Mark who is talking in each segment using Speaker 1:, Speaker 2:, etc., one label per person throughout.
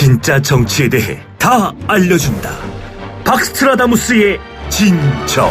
Speaker 1: 진짜 정치에 대해 다 알려준다. 박스트라다무스의 진정.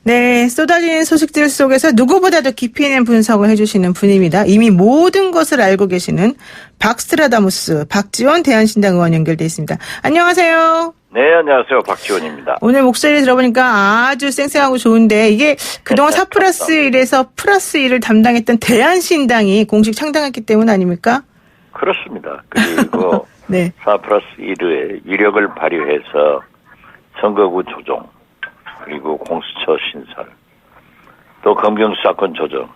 Speaker 2: 네, 쏟아지는 소식들 속에서 누구보다도 깊이 있는 분석을 해주시는 분입니다. 이미 모든 것을 알고 계시는 박스트라다무스 박지원 대한신당 의원 연결돼 있습니다. 안녕하세요.
Speaker 3: 네, 안녕하세요. 박지원입니다.
Speaker 2: 오늘 목소리 들어보니까 아주 쌩쌩하고 좋은데 이게 그동안 4+1에서 +1을 담당했던 대한신당이 공식 창당했기 때문 아닙니까?
Speaker 3: 그렇습니다. 그리고
Speaker 2: 네.
Speaker 3: 4+1의 위력을 발휘해서 선거구 조정, 그리고 공수처 신설, 또 검경수사권 조정,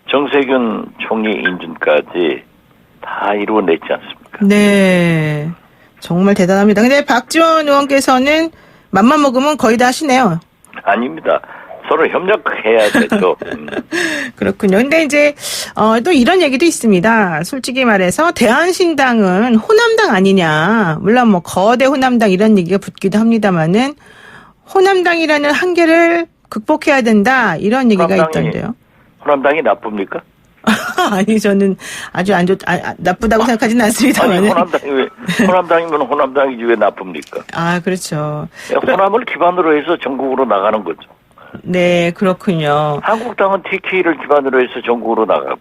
Speaker 3: 정세균 총리 인준까지 다 이루어냈지 않습니까?
Speaker 2: 네. 정말 대단합니다. 근데 박지원 의원께서는 맘만 먹으면 거의 다 하시네요.
Speaker 3: 아닙니다. 서로 협력해야 되죠.
Speaker 2: 그렇군요. 근데 이제 또 이런 얘기도 있습니다. 솔직히 말해서 대한신당은 호남당 아니냐. 물론 뭐 거대 호남당 이런 얘기가 붙기도 합니다만은 호남당이라는 한계를 극복해야 된다. 이런 얘기가 있던데요.
Speaker 3: 호남당이 나쁩니까?
Speaker 2: 아니 저는 아주 나쁘다고 생각하지는 않습니다만.
Speaker 3: 아니 호남당이면 호남당이지 왜 나쁩니까?
Speaker 2: 아 그렇죠.
Speaker 3: 호남을 기반으로 해서 전국으로 나가는 거죠.
Speaker 2: 네 그렇군요.
Speaker 3: 한국당은 TK를 기반으로 해서 전국으로 나가고.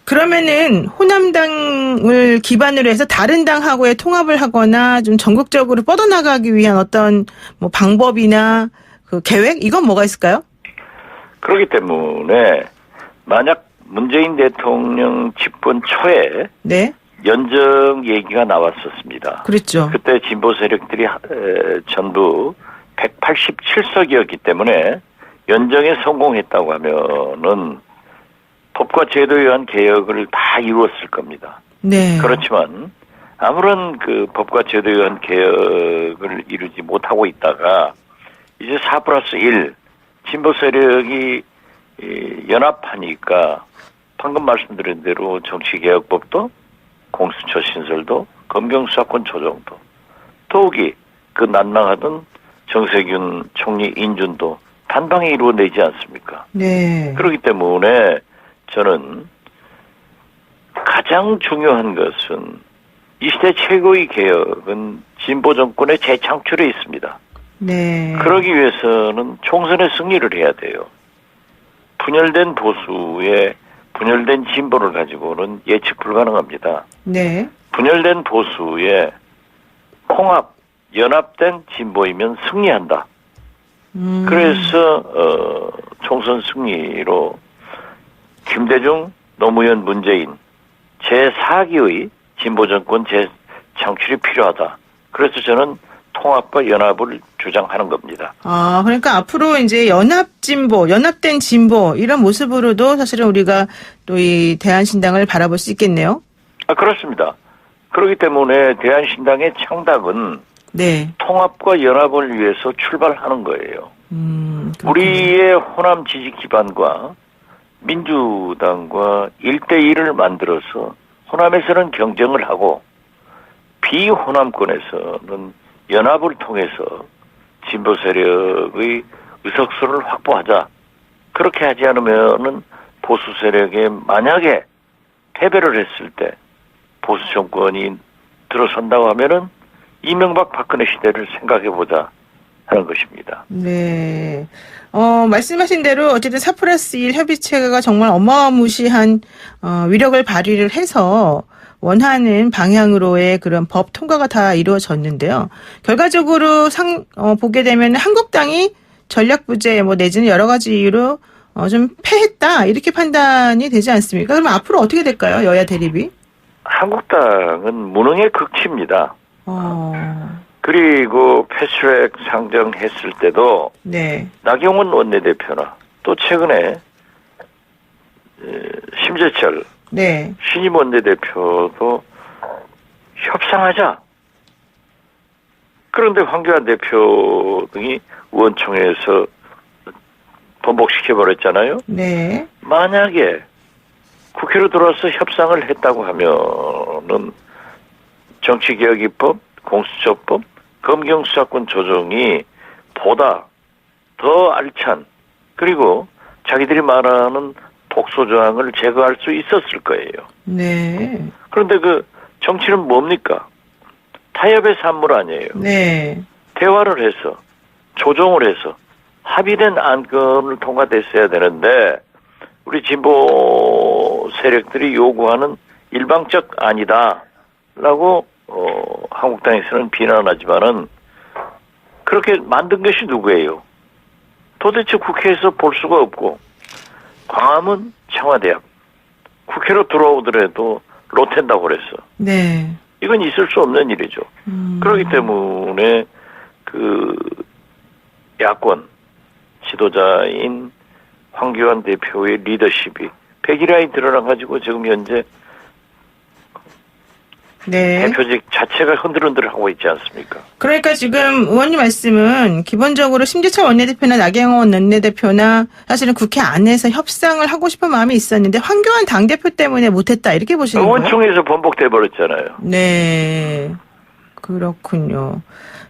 Speaker 2: 그러면은 호남당을 기반으로 해서 다른 당하고의 통합을 하거나 좀 전국적으로 뻗어나가기 위한 어떤 뭐 방법이나 그 계획 이건 뭐가 있을까요?
Speaker 3: 그렇기 때문에 만약 문재인 대통령 집권 초에
Speaker 2: 네.
Speaker 3: 연정 얘기가 나왔었습니다.
Speaker 2: 그렇죠.
Speaker 3: 그때 진보 세력들이 전부 187석이었기 때문에 연정에 성공했다고 하면은 법과 제도에 의한 개혁을 다 이루었을 겁니다.
Speaker 2: 네.
Speaker 3: 그렇지만 아무런 그 법과 제도에 의한 개혁을 이루지 못하고 있다가 이제 4+1 진보 세력이 연합하니까 방금 말씀드린 대로 정치개혁법도 공수처 신설도 검경수사권 조정도 더욱이 그 난망하던 정세균 총리 인준도 단방에 이루어내지 않습니까?
Speaker 2: 네.
Speaker 3: 그렇기 때문에 저는 가장 중요한 것은 이 시대 최고의 개혁은 진보 정권의 재창출에 있습니다.
Speaker 2: 네.
Speaker 3: 그러기 위해서는 총선의 승리를 해야 돼요. 분열된 보수의 분열된 진보를 가지고는 예측 불가능합니다.
Speaker 2: 네.
Speaker 3: 분열된 보수의 통합, 연합된 진보이면 승리한다. 그래서 총선 승리로 김대중, 노무현, 문재인 제4기의 진보정권 재창출이 필요하다. 그래서 저는 통합과 연합을 주장하는 겁니다.
Speaker 2: 아, 그러니까 앞으로 이제 연합진보, 연합된 진보 이런 모습으로도 사실은 우리가 또 이 대한신당을 바라볼 수 있겠네요.
Speaker 3: 아, 그렇습니다. 그렇기 때문에 대한신당의 창당은
Speaker 2: 네.
Speaker 3: 통합과 연합을 위해서 출발하는 거예요. 우리의 호남 지지 기반과 민주당과 1대1을 만들어서 호남에서는 경쟁을 하고 비호남권에서는 연합을 통해서 진보 세력의 의석수를 확보하자. 그렇게 하지 않으면은 보수 세력에 만약에 패배를 했을 때 보수 정권이 들어선다고 하면은 이명박 박근혜 시대를 생각해보자 하는 것입니다.
Speaker 2: 네. 말씀하신 대로 어쨌든 4+1 협의체가 정말 어마무시한 위력을 발휘를 해서 원하는 방향으로의 그런 법 통과가 다 이루어졌는데요. 결과적으로 보게 되면 한국당이 전략부재 내지는 여러 가지 이유로 좀 패했다 이렇게 판단이 되지 않습니까? 그럼 앞으로 어떻게 될까요? 여야 대립이?
Speaker 3: 한국당은 무능의 극치입니다. 그리고 패스트트랙 상정했을 때도
Speaker 2: 네.
Speaker 3: 나경원 원내대표나 또 최근에 심재철
Speaker 2: 네.
Speaker 3: 신임 원내대표도 협상하자. 그런데 황교안 대표 등이 의원총회에서 번복시켜버렸잖아요.
Speaker 2: 네.
Speaker 3: 만약에 국회로 들어와서 협상을 했다고 하면은 정치개혁입법, 공수처법, 검경수사권 조정이 보다 더 알찬 그리고 자기들이 말하는 독소 조항을 제거할 수 있었을 거예요.
Speaker 2: 네.
Speaker 3: 그런데 그 정치는 뭡니까? 타협의 산물 아니에요.
Speaker 2: 네.
Speaker 3: 대화를 해서 조정을 해서 합의된 안건을 통과됐어야 되는데 우리 진보 세력들이 요구하는 일방적 아니다라고 한국당에서는 비난하지만은 그렇게 만든 것이 누구예요? 도대체 국회에서 볼 수가 없고 광화문 청와대학 국회로 들어오더라도 로텐다고 그랬어.
Speaker 2: 네.
Speaker 3: 이건 있을 수 없는 일이죠. 그렇기 때문에 그 야권 지도자인 황교안 대표의 리더십이 백일화에 드러나가지고 지금 현재
Speaker 2: 네.
Speaker 3: 대표직 자체가 흔들흔들하고 있지 않습니까?
Speaker 2: 그러니까 지금 의원님 말씀은 기본적으로 심재철 원내대표나 나경원 원내대표나 사실은 국회 안에서 협상을 하고 싶은 마음이 있었는데 황교안 당대표 때문에 못했다 이렇게 보시는 거예요?
Speaker 3: 의원총회에서 번복돼 버렸잖아요.
Speaker 2: 네. 그렇군요.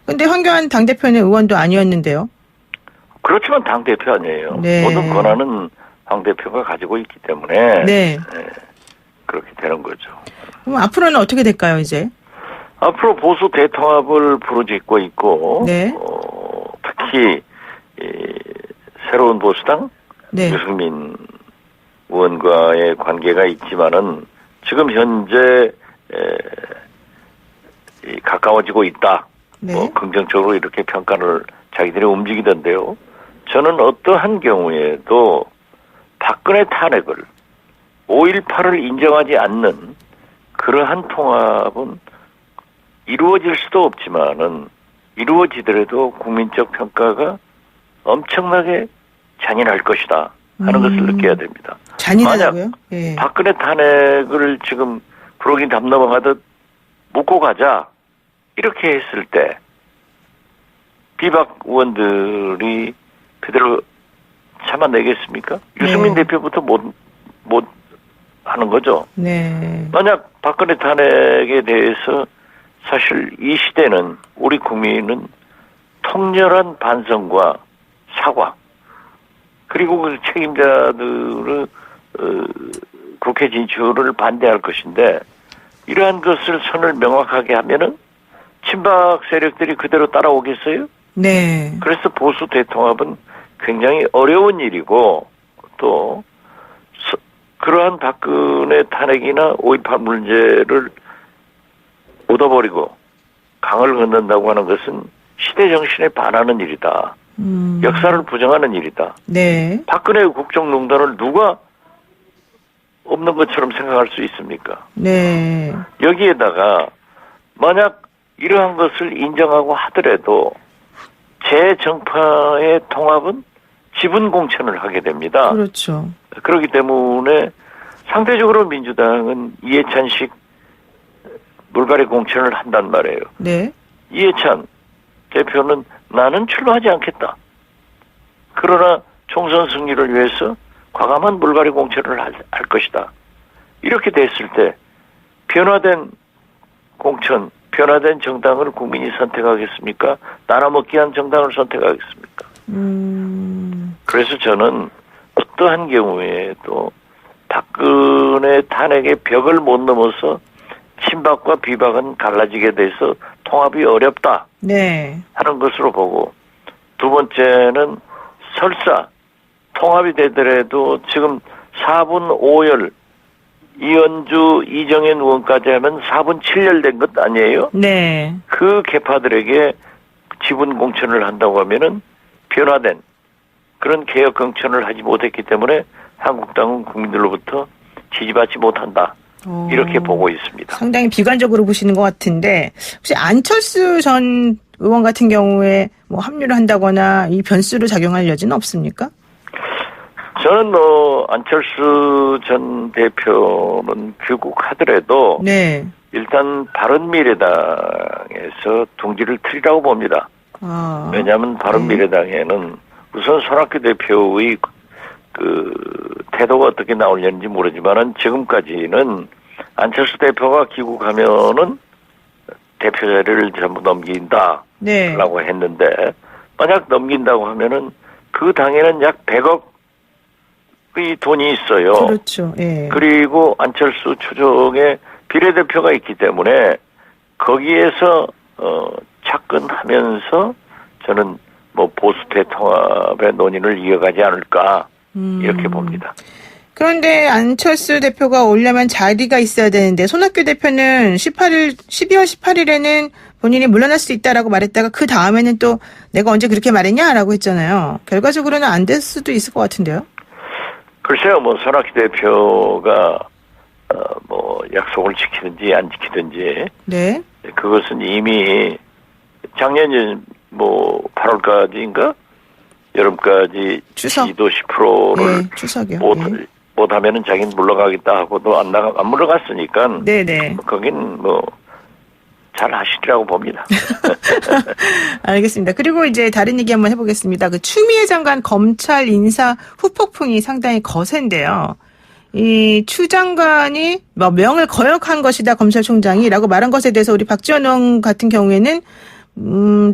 Speaker 2: 근데 황교안 당대표는 의원도 아니었는데요.
Speaker 3: 그렇지만 당대표 아니에요.
Speaker 2: 네.
Speaker 3: 모든 권한은 황대표가 가지고 있기 때문에
Speaker 2: 네.
Speaker 3: 그렇게 되는 거죠.
Speaker 2: 그럼 앞으로는 어떻게 될까요, 이제?
Speaker 3: 앞으로 보수 대통합을 부르짖고 있고
Speaker 2: 네.
Speaker 3: 특히 새로운 보수당
Speaker 2: 네.
Speaker 3: 유승민 의원과의 관계가 있지만은 지금 현재 가까워지고 있다.
Speaker 2: 네.
Speaker 3: 긍정적으로 이렇게 평가를 자기들이 움직이던데요. 저는 어떠한 경우에도 박근혜 탄핵을 5.18을 인정하지 않는 그러한 통합은 이루어질 수도 없지만은 이루어지더라도 국민적 평가가 엄청나게 잔인할 것이다 하는 것을 느껴야 됩니다.
Speaker 2: 잔인하다고요?
Speaker 3: 만약
Speaker 2: 예.
Speaker 3: 박근혜 탄핵을 지금 부록이 담 넘어가듯 묻고 가자 이렇게 했을 때 비박 의원들이 그대로 참아내겠습니까? 유승민
Speaker 2: 네.
Speaker 3: 대표부터 못 하는 거죠.
Speaker 2: 네.
Speaker 3: 만약 박근혜 탄핵에 대해서 사실 이 시대는 우리 국민은 통렬한 반성과 사과 그리고 그 책임자들의 국회 진출을 반대할 것인데 이러한 것을 선을 명확하게 하면은 친박 세력들이 그대로 따라오겠어요?
Speaker 2: 네.
Speaker 3: 그래서 보수 대통합은 굉장히 어려운 일이고 또 그러한 박근혜 탄핵이나 5.18 문제를 묻어버리고 강을 건넌다고 하는 것은 시대 정신에 반하는 일이다. 역사를 부정하는 일이다.
Speaker 2: 네.
Speaker 3: 박근혜의 국정농단을 누가 없는 것처럼 생각할 수 있습니까?
Speaker 2: 네.
Speaker 3: 여기에다가 만약 이러한 것을 인정하고 하더라도 제 정파의 통합은 지분 공천을 하게 됩니다.
Speaker 2: 그렇죠.
Speaker 3: 그렇기 때문에 상대적으로 민주당은 이해찬식 물갈이 공천을 한단 말이에요.
Speaker 2: 네.
Speaker 3: 이해찬 대표는 나는 출마하지 않겠다. 그러나 총선 승리를 위해서 과감한 물갈이 공천을 할 것이다. 이렇게 됐을 때 변화된 공천, 변화된 정당을 국민이 선택하겠습니까? 나눠먹기 한 정당을 선택하겠습니까? 그래서 저는 어떠한 경우에도 박근혜 탄핵의 벽을 못 넘어서 친박과 비박은 갈라지게 돼서 통합이 어렵다
Speaker 2: 네.
Speaker 3: 하는 것으로 보고 두 번째는 설사 통합이 되더라도 지금 4분 5열 이현주, 이정현 의원까지 하면 4분 7열 된 것 아니에요?
Speaker 2: 네.
Speaker 3: 그 개파들에게 지분 공천을 한다고 하면은 변화된 그런 개혁 공천을 하지 못했기 때문에 한국당은 국민들로부터 지지받지 못한다. 이렇게 보고 있습니다.
Speaker 2: 상당히 비관적으로 보시는 것 같은데 혹시 안철수 전 의원 같은 경우에 뭐 합류를 한다거나 이 변수로 작용할 여지는 없습니까?
Speaker 3: 저는 안철수 전 대표는 귀국하더라도
Speaker 2: 네.
Speaker 3: 일단 바른미래당에서 둥지를 트리라고 봅니다.
Speaker 2: 아.
Speaker 3: 왜냐하면 바른미래당에는 우선 손학규 대표의 그 태도가 어떻게 나오려는지 모르지만은 지금까지는 안철수 대표가 귀국하면은 대표 자리를 전부 넘긴다라고
Speaker 2: 네.
Speaker 3: 했는데 만약 넘긴다고 하면은 그 당에는 약 100억 돈이 있어요.
Speaker 2: 그렇죠. 예.
Speaker 3: 그리고 안철수 추종의 비례대표가 있기 때문에 거기에서 착근하면서 저는 뭐 보수 대통합의 논의를 이어가지 않을까 이렇게 봅니다.
Speaker 2: 그런데 안철수 대표가 오려면 자리가 있어야 되는데 손학규 대표는 12월 18일에는 본인이 물러날 수 있다라고 말했다가 그 다음에는 또 내가 언제 그렇게 말했냐라고 했잖아요. 결과적으로는 안 될 수도 있을 것 같은데요.
Speaker 3: 글쎄요, 뭐 손학규 대표가 뭐 약속을 지키든지 안 지키든지
Speaker 2: 네.
Speaker 3: 그것은 이미 작년 뭐 8월까지인가 여름까지
Speaker 2: 추석.
Speaker 3: 지지도 10%를
Speaker 2: 네, 추석이요.
Speaker 3: 못하면은 자기는 물러가겠다 하고도 안 물러갔으니까.
Speaker 2: 네네.
Speaker 3: 거긴 뭐 잘 하시리라고 봅니다.
Speaker 2: 알겠습니다. 그리고 이제 다른 얘기 한번 해보겠습니다. 그 추미애 장관 검찰 인사 후폭풍이 상당히 거센데요. 이 추 장관이 뭐 명을 거역한 것이다 검찰총장이라고 말한 것에 대해서 우리 박지원 의원 같은 경우에는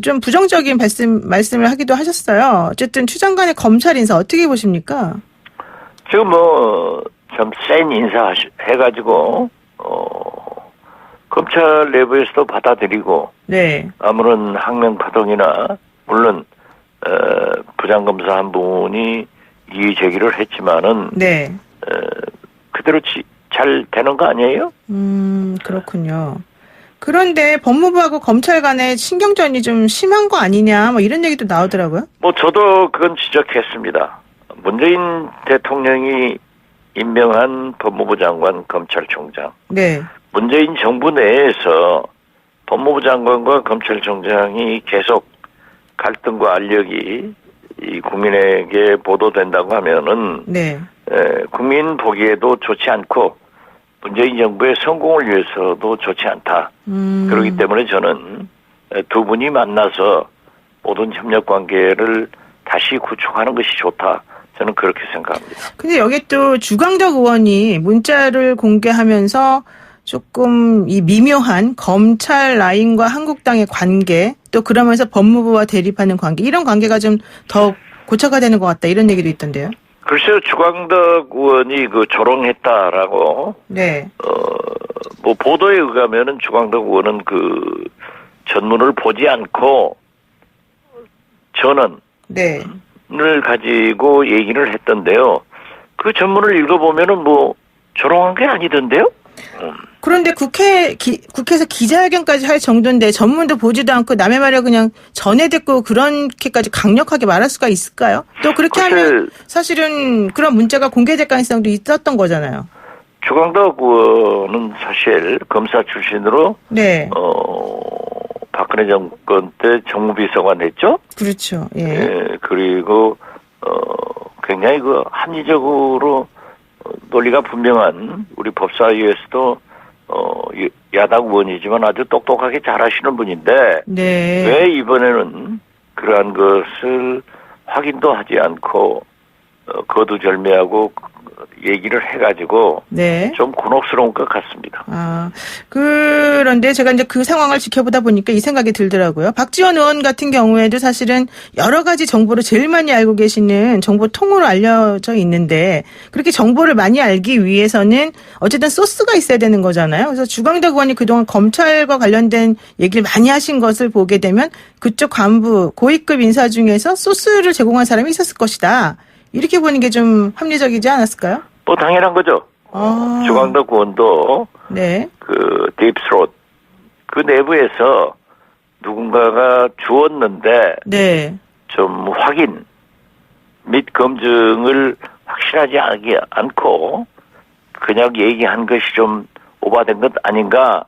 Speaker 2: 좀 부정적인 말씀을 하기도 하셨어요. 어쨌든 추 장관의 검찰 인사 어떻게 보십니까?
Speaker 3: 지금 뭐 좀 센 인사 해가지고 검찰 내부에서도 받아들이고
Speaker 2: 네.
Speaker 3: 아무런 항명 파동이나 물론 부장검사 한 분이 이의 제기를 했지만은
Speaker 2: 네.
Speaker 3: 그대로 잘 되는 거 아니에요?
Speaker 2: 그렇군요. 그런데 법무부하고 검찰 간의 신경전이 좀 심한 거 아니냐, 뭐 이런 얘기도 나오더라고요.
Speaker 3: 뭐 저도 그건 지적했습니다. 문재인 대통령이 임명한 법무부 장관, 검찰총장.
Speaker 2: 네.
Speaker 3: 문재인 정부 내에서 법무부 장관과 검찰총장이 계속 갈등과 알력이 이 국민에게 보도된다고 하면은
Speaker 2: 네.
Speaker 3: 국민 보기에도 좋지 않고 문재인 정부의 성공을 위해서도 좋지 않다. 그렇기 때문에 저는 두 분이 만나서 모든 협력 관계를 다시 구축하는 것이 좋다. 저는 그렇게 생각합니다.
Speaker 2: 근데 여기 또 주광덕 의원이 문자를 공개하면서 조금 이 미묘한 검찰 라인과 한국당의 관계, 또 그러면서 법무부와 대립하는 관계, 이런 관계가 좀 더 고착화되는 것 같다, 이런 얘기도 있던데요.
Speaker 3: 글쎄요, 주광덕 의원이 그 조롱했다라고.
Speaker 2: 네.
Speaker 3: 뭐 보도에 의하면은 주광덕 의원은 그 전문을 보지 않고 전원을
Speaker 2: 네.
Speaker 3: 가지고 얘기를 했던데요. 그 전문을 읽어보면은 뭐 조롱한 게 아니던데요.
Speaker 2: 그런데 국회에서 기자회견까지 할 정도인데 전문도 보지도 않고 남의 말을 그냥 전해듣고 그렇게까지 강력하게 말할 수가 있을까요? 또 그렇게 하면 사실은 그런 문자가 공개될 가능성도 있었던 거잖아요.
Speaker 3: 주광덕 의원은 사실 검사 출신으로
Speaker 2: 네.
Speaker 3: 박근혜 정권 때 정무비서관 했죠.
Speaker 2: 그렇죠. 예.
Speaker 3: 예, 그리고 굉장히 그 합리적으로 논리가 분명한 우리 법사위에서도 야당 의원이지만 아주 똑똑하게 잘하시는 분인데
Speaker 2: 네.
Speaker 3: 왜 이번에는 그러한 것을 확인도 하지 않고 거두절미하고 얘기를 해가지고
Speaker 2: 네.
Speaker 3: 좀 곤혹스러운 것 같습니다.
Speaker 2: 그런데 제가 이제 그 상황을 지켜보다 보니까 이 생각이 들더라고요. 박지원 의원 같은 경우에도 사실은 여러 가지 정보를 제일 많이 알고 계시는 정보 통으로 알려져 있는데 그렇게 정보를 많이 알기 위해서는 어쨌든 소스가 있어야 되는 거잖아요. 그래서 주광덕 의원이 그동안 검찰과 관련된 얘기를 많이 하신 것을 보게 되면 그쪽 간부, 고위급 인사 중에서 소스를 제공한 사람이 있었을 것이다. 이렇게 보는 게 좀 합리적이지 않았을까요?
Speaker 3: 뭐 당연한 거죠. 주광덕 의원도
Speaker 2: 네.
Speaker 3: 그 딥스롯 그 내부에서 누군가가 주었는데
Speaker 2: 네.
Speaker 3: 좀 확인 및 검증을 확실하지 않고 그냥 얘기한 것이 좀 오바된 것 아닌가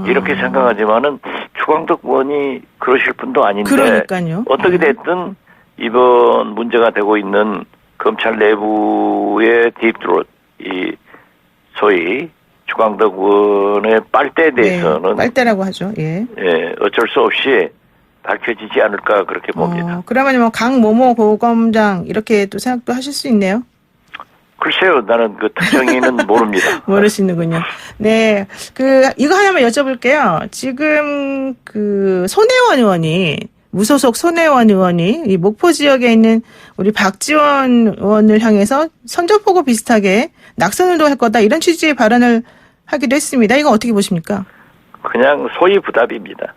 Speaker 3: 이렇게 생각하지만은 주광덕 의원이 그러실 분도 아닌데
Speaker 2: 그러니까요.
Speaker 3: 어떻게 됐든 이번 문제가 되고 있는 검찰 내부의 딥스롯 이 소위 주광덕 의원의 빨대에 대해서는
Speaker 2: 네, 빨대라고 하죠. 예.
Speaker 3: 예, 어쩔 수 없이 밝혀지지 않을까 그렇게 봅니다.
Speaker 2: 그러면 뭐 강모모 고검장 이렇게 또 생각도 하실 수 있네요.
Speaker 3: 글쎄요, 나는 그 특정인은 모릅니다.
Speaker 2: 모르시는군요. 네, 이거 하나만 여쭤볼게요. 지금 손혜원 의원이 무소속 손혜원 의원이 이 목포 지역에 있는 우리 박지원 의원을 향해서 선전포고 비슷하게 낙선운동 할 거다 이런 취지의 발언을 하기도 했습니다. 이거 어떻게 보십니까?
Speaker 3: 그냥 소위 부답입니다.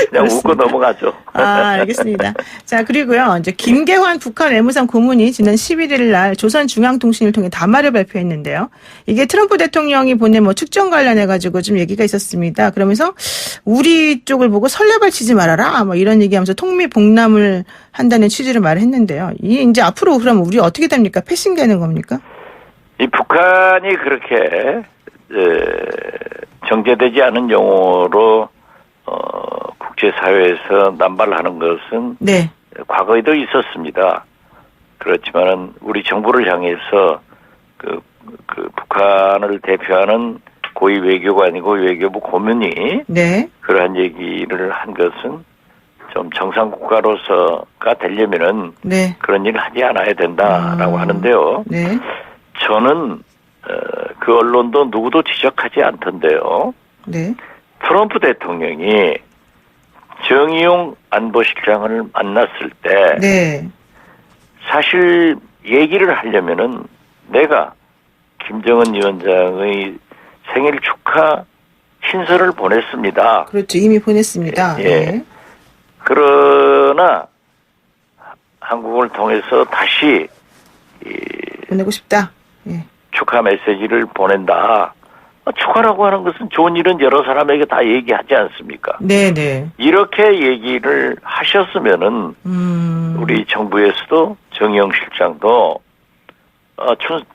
Speaker 3: 그냥 웃고 넘어가죠.
Speaker 2: 알겠습니다. 자, 그리고요. 이제 김계환 북한 외무상 고문이 지난 11일 날 조선중앙통신을 통해 담화를 발표했는데요. 이게 트럼프 대통령이 보낸 뭐 측정 관련해 가지고 좀 얘기가 있었습니다. 그러면서 우리 쪽을 보고 설레발 치지 말아라. 뭐 이런 얘기하면서 통미봉남을 한다는 취지로 말을 했는데요. 이 이제 앞으로 그럼 우리 어떻게 됩니까? 패싱되는 겁니까?
Speaker 3: 이 북한이 그렇게 정제되지 않은 용어로 국제사회에서 남발하는 것은
Speaker 2: 네.
Speaker 3: 과거에도 있었습니다. 그렇지만은 우리 정부를 향해서 그 북한을 대표하는 고위 외교관이고 외교부 고문이
Speaker 2: 네.
Speaker 3: 그러한 얘기를 한 것은 좀 정상 국가로서가 되려면은
Speaker 2: 네.
Speaker 3: 그런 일을 하지 않아야 된다라고 하는데요.
Speaker 2: 네.
Speaker 3: 저는 그 언론도 누구도 지적하지 않던데요.
Speaker 2: 네.
Speaker 3: 트럼프 대통령이 정의용 안보실장을 만났을 때
Speaker 2: 네.
Speaker 3: 사실 얘기를 하려면은 내가 김정은 위원장의 생일 축하 신서를 보냈습니다.
Speaker 2: 그렇죠. 이미 보냈습니다.
Speaker 3: 예.
Speaker 2: 네.
Speaker 3: 그러나 한국을 통해서 다시
Speaker 2: 보내고 싶다. 예.
Speaker 3: 축하 메시지를 보낸다. 축하라고 하는 것은 좋은 일은 여러 사람에게 다 얘기하지 않습니까?
Speaker 2: 네네.
Speaker 3: 이렇게 얘기를 하셨으면은 우리 정부에서도 정의용 실장도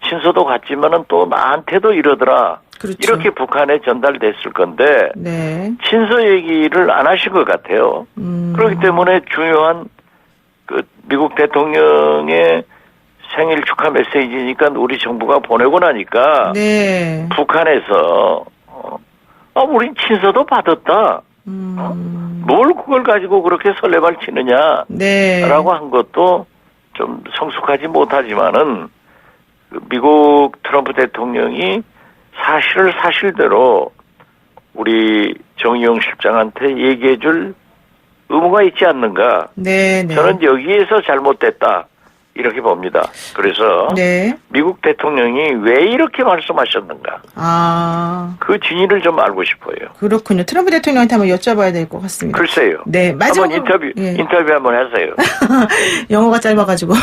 Speaker 3: 친서도 갔지만은 또 나한테도 이러더라.
Speaker 2: 그렇죠.
Speaker 3: 이렇게 북한에 전달됐을 건데
Speaker 2: 네.
Speaker 3: 친서 얘기를 안 하신 것 같아요. 그렇기 때문에 중요한 그 미국 대통령의 생일 축하 메시지니까 우리 정부가 보내고 나니까
Speaker 2: 네.
Speaker 3: 북한에서 우린 친서도 받았다. 뭘 그걸 가지고 그렇게 설레발 치느냐라고
Speaker 2: 네.
Speaker 3: 한 것도 좀 성숙하지 못하지만은 미국 트럼프 대통령이 사실을 사실대로 우리 정의용 실장한테 얘기해줄 의무가 있지 않는가?
Speaker 2: 네. 네.
Speaker 3: 저는 여기에서 잘못됐다. 이렇게 봅니다. 그래서
Speaker 2: 네.
Speaker 3: 미국 대통령이 왜 이렇게 말씀하셨는가? 그 진위를 좀 알고 싶어요.
Speaker 2: 그렇군요. 트럼프 대통령한테 한번 여쭤봐야 될 것 같습니다.
Speaker 3: 글쎄요.
Speaker 2: 네.
Speaker 3: 한번 인터뷰 한번 하세요.
Speaker 2: 영어가 짧아가지고.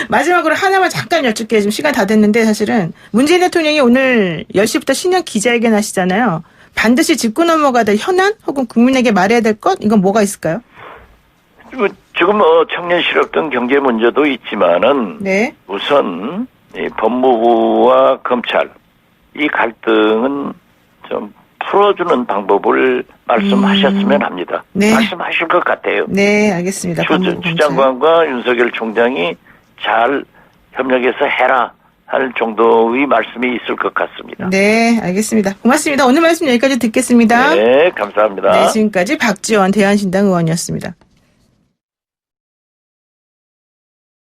Speaker 2: 마지막으로 하나만 잠깐 여쭙게 좀 시간 다 됐는데 사실은 문재인 대통령이 오늘 10시부터 신년 기자회견 하시잖아요. 반드시 짚고 넘어가야 될 현안 혹은 국민에게 말해야 될 것 이건 뭐가 있을까요?
Speaker 3: 지금 청년 실업 등 경제 문제도 있지만은
Speaker 2: 네.
Speaker 3: 우선 이 법무부와 검찰 이 갈등은 좀 풀어주는 방법을 말씀하셨으면 합니다.
Speaker 2: 네.
Speaker 3: 말씀하실 것 같아요.
Speaker 2: 네, 알겠습니다.
Speaker 3: 추 장관과 윤석열 총장이 잘 협력해서 해라 할 정도의 말씀이 있을 것 같습니다.
Speaker 2: 네, 알겠습니다. 고맙습니다. 오늘 말씀 여기까지 듣겠습니다.
Speaker 3: 네, 감사합니다.
Speaker 2: 네, 지금까지 박지원 대한신당 의원이었습니다.